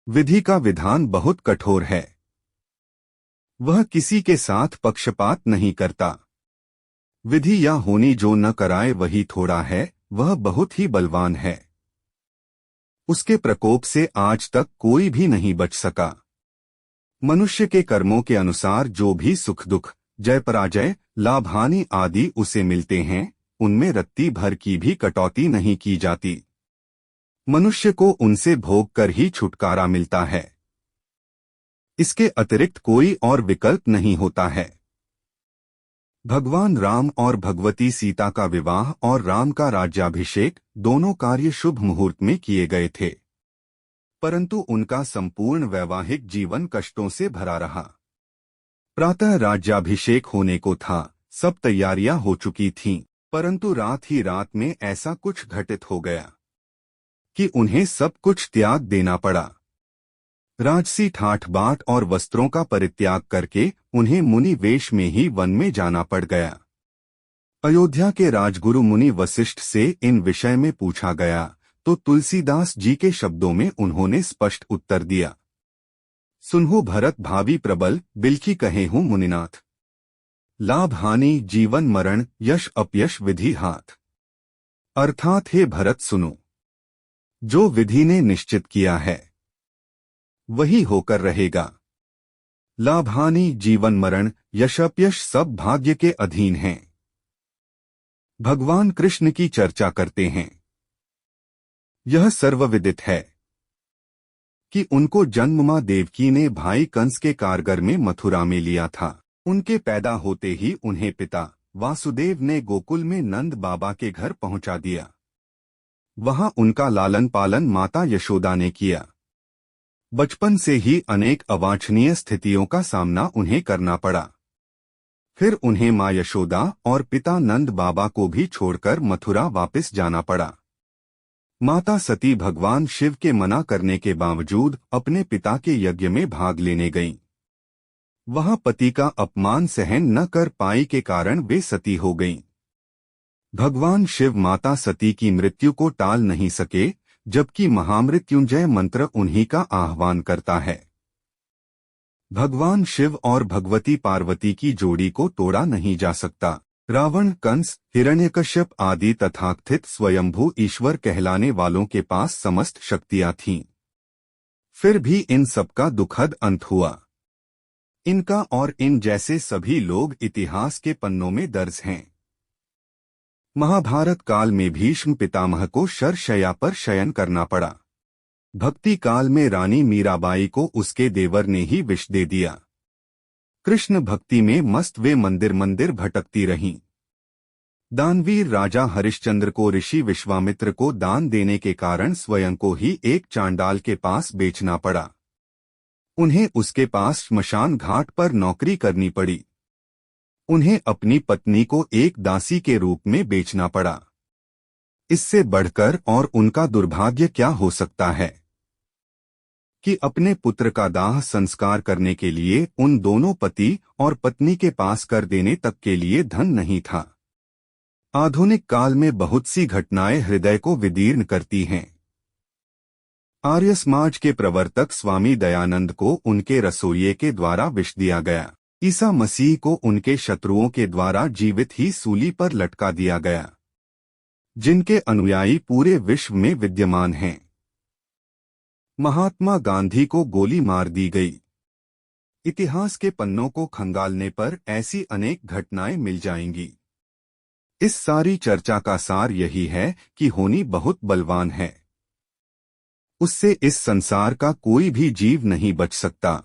विधि का विधान बहुत कठोर है। वह किसी के साथ पक्षपात नहीं करता। विधि या होनी जो न कराए वही थोड़ा है, वह बहुत ही बलवान है। उसके प्रकोप से आज तक कोई भी नहीं बच सका। मनुष्य के कर्मों के अनुसार जो भी सुख दुख, जय पराजय, लाभ हानि आदि उसे मिलते हैं, उनमें रत्ती भर की भी कटौती नहीं की जाती। मनुष्य को उनसे भोग कर ही छुटकारा मिलता है। इसके अतिरिक्त कोई और विकल्प नहीं होता है। भगवान राम और भगवती सीता का विवाह और राम का राज्याभिषेक दोनों कार्य शुभ मुहूर्त में किए गए थे, परंतु उनका संपूर्ण वैवाहिक जीवन कष्टों से भरा रहा। प्रातः राज्याभिषेक होने को था, सब तैयारियां हो चुकी थीं, परंतु रात ही रात में ऐसा कुछ घटित हो गया कि उन्हें सब कुछ त्याग देना पड़ा। राजसी ठाठ बाट और वस्त्रों का परित्याग करके उन्हें मुनि वेश में ही वन में जाना पड़ गया। अयोध्या के राजगुरु मुनि वशिष्ठ से इन विषय में पूछा गया तो तुलसीदास जी के शब्दों में उन्होंने स्पष्ट उत्तर दिया। सुनहु भरत भावी प्रबल, बिलखी कहे हूँ मुनिनाथ। लाभ हानि जीवन मरण, यश अपयश विधि हाथ। अर्थात हे भरत सुनो, जो विधि ने निश्चित किया है वही होकर रहेगा। लाभ हानि जीवन मरण, यश अपयश सब भाग्य के अधीन हैं। भगवान कृष्ण की चर्चा करते हैं। यह सर्वविदित है कि उनको जन्म मां देवकी ने भाई कंस के कारगर में मथुरा में लिया था। उनके पैदा होते ही उन्हें पिता वासुदेव ने गोकुल में नंद बाबा के घर पहुंचा दिया। वहां उनका लालन पालन माता यशोदा ने किया। बचपन से ही अनेक अवांछनीय स्थितियों का सामना उन्हें करना पड़ा। फिर उन्हें मां यशोदा और पिता नंद बाबा को भी छोड़कर मथुरा वापस जाना पड़ा। माता सती भगवान शिव के मना करने के बावजूद अपने पिता के यज्ञ में भाग लेने गईं। वहां पति का अपमान सहन न कर पाई के कारण वे सती हो गईं। भगवान शिव माता सती की मृत्यु को टाल नहीं सके, जबकि महामृत्युंजय मंत्र उन्हीं का आह्वान करता है। भगवान शिव और भगवती पार्वती की जोड़ी को तोड़ा नहीं जा सकता। रावण, कंस, हिरण्यकश्यप आदि तथाकथित स्वयंभू ईश्वर कहलाने वालों के पास समस्त शक्तियां थीं। फिर भी इन सबका दुखद अंत हुआ। इनका और इन जैसे सभी लोग इतिहास के पन्नों में दर्ज हैं। महाभारत काल में भीष्म पितामह को शरशय्या पर शयन करना पड़ा। भक्ति काल में रानी मीराबाई को उसके देवर ने ही विष दे दिया। कृष्ण भक्ति में मस्त वे मंदिर मंदिर भटकती रहीं। दानवीर राजा हरिश्चंद्र को ऋषि विश्वामित्र को दान देने के कारण स्वयं को ही एक चांडाल के पास बेचना पड़ा। उन्हें उसके पास श्मशान घाट पर नौकरी करनी पड़ी। उन्हें अपनी पत्नी को एक दासी के रूप में बेचना पड़ा। इससे बढ़कर और उनका दुर्भाग्य क्या हो सकता है कि अपने पुत्र का दाह संस्कार करने के लिए उन दोनों पति और पत्नी के पास कर देने तक के लिए धन नहीं था। आधुनिक काल में बहुत सी घटनाएं हृदय को विदीर्ण करती हैं। आर्य समाज के प्रवर्तक स्वामी दयानंद को उनके रसोइये के द्वारा विष दिया गया। ईसा मसीह को उनके शत्रुओं के द्वारा जीवित ही सूली पर लटका दिया गया, जिनके अनुयायी पूरे विश्व में विद्यमान हैं। महात्मा गांधी को गोली मार दी गई। इतिहास के पन्नों को खंगालने पर ऐसी अनेक घटनाएं मिल जाएंगी। इस सारी चर्चा का सार यही है कि होनी बहुत बलवान है। उससे इस संसार का कोई भी जीव नहीं बच सकता।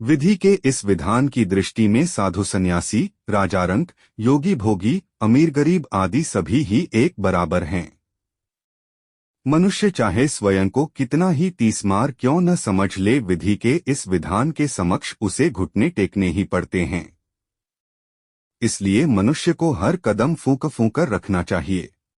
विधि के इस विधान की दृष्टि में साधु सन्यासी, राजारंक, योगी भोगी, अमीर गरीब आदि सभी ही एक बराबर हैं। मनुष्य चाहे स्वयं को कितना ही तीसमार क्यों न समझ ले, विधि के इस विधान के समक्ष उसे घुटने टेकने ही पड़ते हैं। इसलिए मनुष्य को हर कदम फूंक फूंक कर रखना चाहिए।